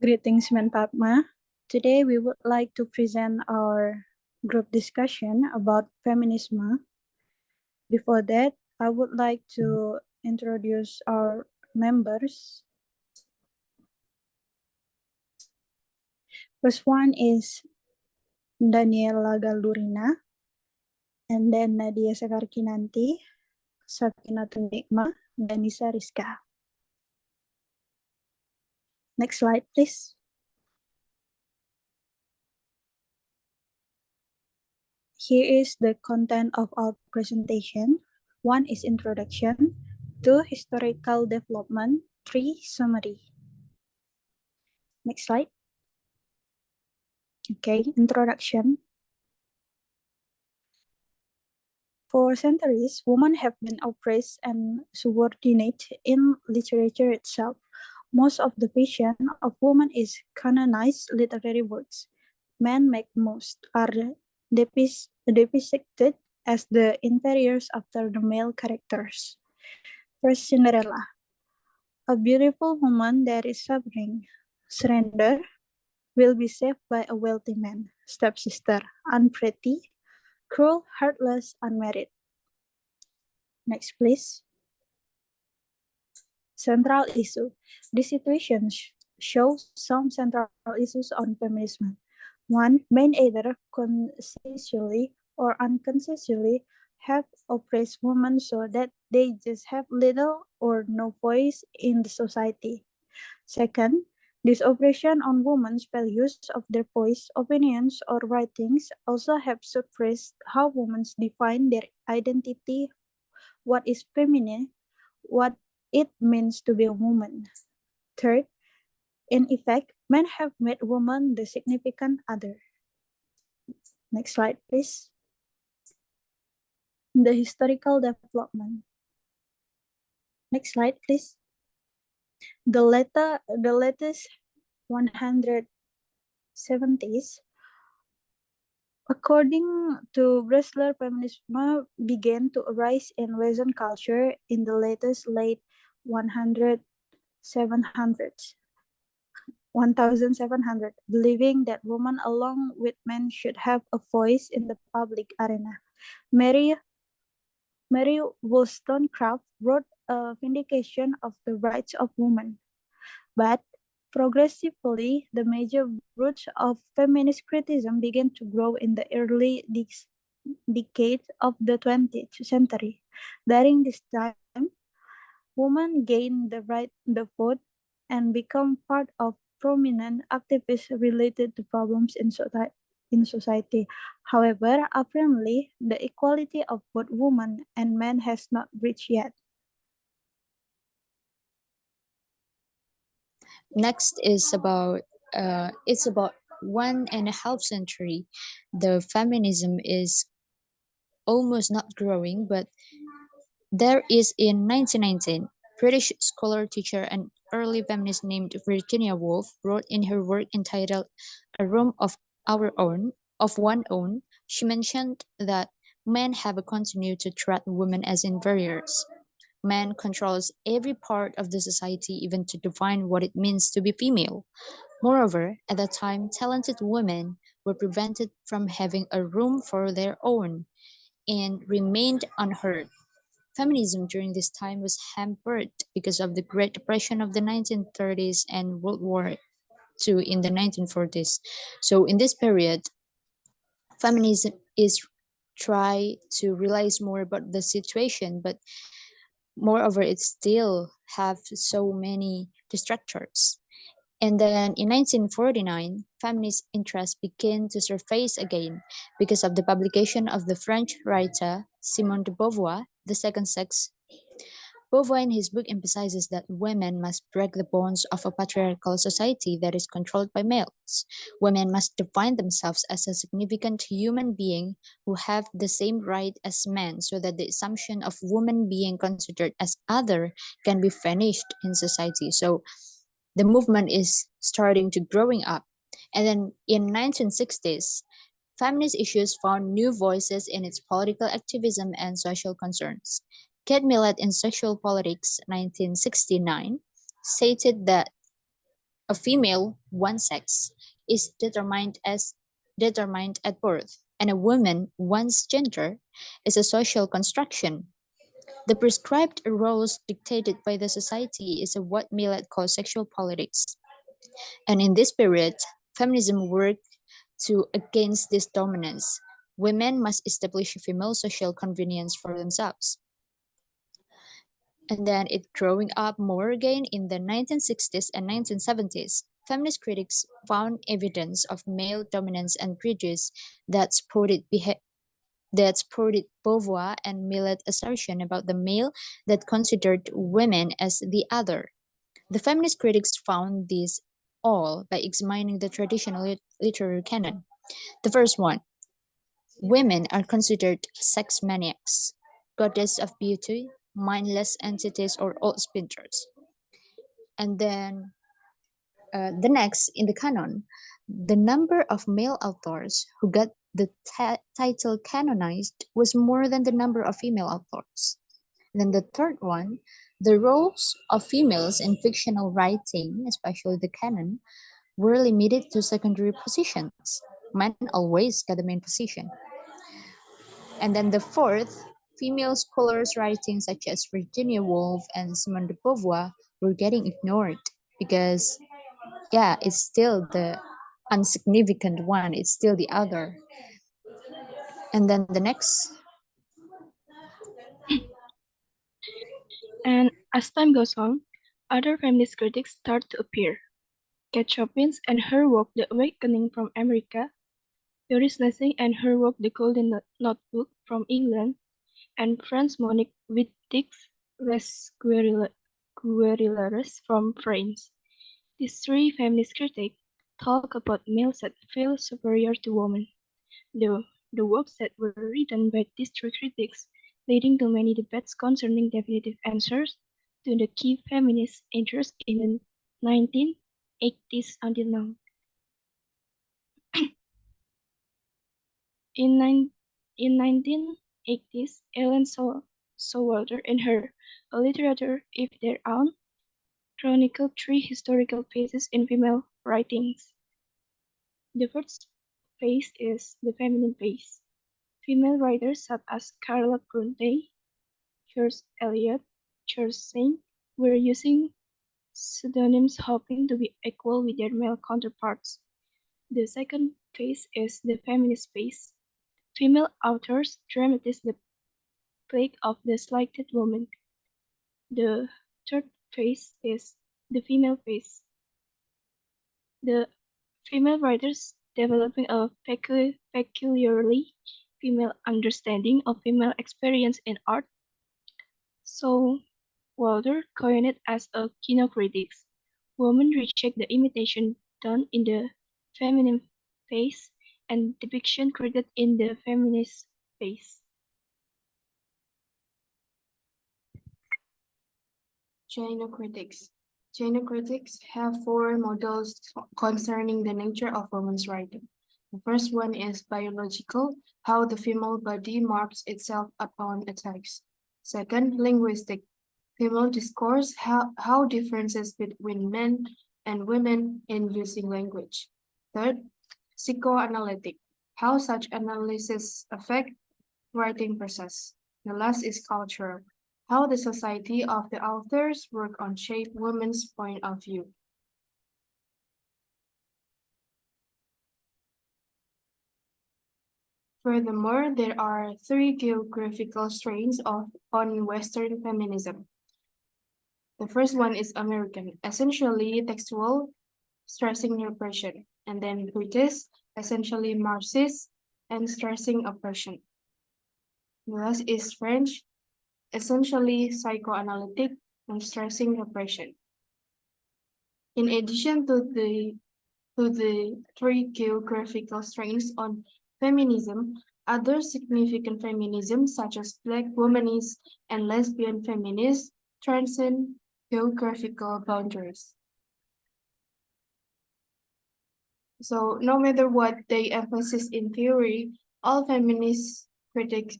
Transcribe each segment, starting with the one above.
Greetings, Menpatma. Today we would like to present our group discussion about feminism. Before that, I would like to introduce our members. First one is Daniela Galdurina, and then Nadia Sakarkinanti, Sakinatun Nikma, dan Nisa Rizka. Next slide, please. Here is the content of our presentation. 1 is introduction, 2 historical development, 3 summary. Next slide. Okay, introduction. For centuries, women have been oppressed and subordinate in literature itself. Most of the fiction of women is canonized literary works. Men make most are depicted as the inferiors after the male characters. First, Cinderella, a beautiful woman that is suffering. Surrender will be saved by a wealthy man. Stepsister, unpretty, cruel, heartless, unmarried. Next, please. Central issue. This situation shows some central issues on feminism. 1. Men either consciously or unconsciously have oppressed women so that they just have little or no voice in the society. Second, this oppression on women's values of their voice, opinions, or writings also have suppressed how women define their identity, what is feminine, what it means to be a woman. Third, in effect, men have made women the significant other. Next slide, please. The historical development. Next slide, please. The latest 170s, according to Bresler, feminism began to arise in Western culture in the latest late 1700s. 1700, believing that women along with men should have a voice in the public arena. Mary Wollstonecraft wrote a vindication of the rights of women. But progressively, the major roots of feminist criticism began to grow in the early decades of the 20th century. During this time, women gained the right to vote and become part of prominent activists related to problems in society. However, apparently, the equality of both women and men has not reached yet. Next is about it's about 1.5 century. The feminism is almost not growing, but there is in 1919, British scholar, teacher, and early feminist named Virginia Woolf wrote in her work entitled "A Room of One Own." She mentioned that men have continued to treat women as inferiors. Man controls every part of the society, even to define what it means to be female. Moreover, at that time, talented women were prevented from having a room for their own and remained unheard. Feminism during this time was hampered because of the Great Depression of the 1930s and World War II in the 1940s. So, in this period, feminism is try to realize more about the situation, but moreover, it still have so many distractors. And then in 1949, feminist interests began to surface again because of the publication of the French writer Simone de Beauvoir, The Second Sex. Beauvoir in his book emphasizes that women must break the bonds of a patriarchal society that is controlled by males. Women must define themselves as a significant human being who have the same right as men, so that the assumption of women being considered as other can be vanished in society. So the movement is starting to growing up. And then in 1960s, feminist issues found new voices in its political activism and social concerns. Kate Millett in Sexual Politics, 1969, stated that A female, one sex, is determined at birth, and a woman, one's gender, is a social construction. The prescribed roles dictated by the society is what Millett calls sexual politics. And in this period, feminism worked to against this dominance. Women must establish female social convenience for themselves. And then it growing up more again in the 1960s and 1970s. Feminist critics found evidence of male dominance and prejudice that supported Beauvoir and Millet's assertion about the male that considered women as the other. The feminist critics found this all by examining the traditional literary canon. The first one, women are considered sex maniacs, goddess of beauty, mindless entities, or old spinsters. And then the next in the canon, the number of male authors who got the title canonized was more than the number of female authors. And then the third one, the roles of females in fictional writing, especially the canon, were limited to secondary positions. Men always got the main position. And then the fourth, female scholars writing such as Virginia Woolf and Simone de Beauvoir were getting ignored because, yeah, it's still the insignificant one, it's still the other. And then the next, And as time goes on, other feminist critics start to appear. Kate Chopin and her work The Awakening from America, Doris Lessing and her work The Golden Notebook from England, and Franz Monique Wittig's Les Guerrilleros from France. These three feminist critics talk about males that feel superior to women. The works that were written by these three critics, leading to many debates concerning definitive answers to the key feminist interests in the 1980s until now. In 1980s, Ellen Sowalter in her A Literature of Their Own chronicled three historical phases in female writings. The first phase is the feminine phase. Female writers such as Carla Bronte, George Eliot, George Sand were using pseudonyms hoping to be equal with their male counterparts. The second phase is the feminist phase. Female authors dramatize the plague of the slighted woman. The third phase is the female phase. The female writers developing a peculiarly female understanding of female experience in art. So Walter coined it as a kinocritics. Women reject the imitation done in the feminine phase and depiction created in the feminist phase. Gynocritics. Gynocritics have four models concerning the nature of women's writing. The first one is biological, how the female body marks itself upon a text. Second, linguistic, female discourse, how differences between men and women in using language. Third, psychoanalytic, how such analysis affect writing process. The last is cultural, how the society of the authors work on shape women's point of view. Furthermore, there are three geographical strains on Western feminism. The first one is American, essentially textual, stressing repression, and then British, essentially Marxist, and stressing oppression. The last is French, essentially psychoanalytic and stressing repression. In addition to the three geographical strains on feminism, other significant feminisms such as Black womanist and lesbian feminists transcend geographical boundaries. So no matter what they emphasize in theory, all feminist critics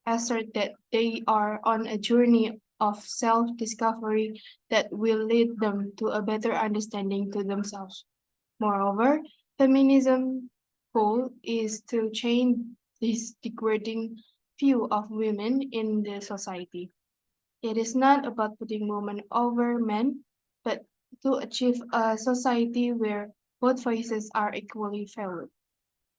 assert that they are on a journey of self-discovery that will lead them to a better understanding to themselves. Moreover, feminism goal is to change this degrading view of women in the society. It is not about putting women over men, but to achieve a society where both voices are equally valued.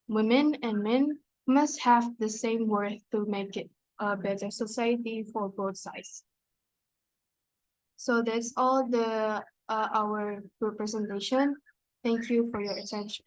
Women and men must have the same worth to make it a better society for both sides. So that's all the our presentation. Thank you for your attention.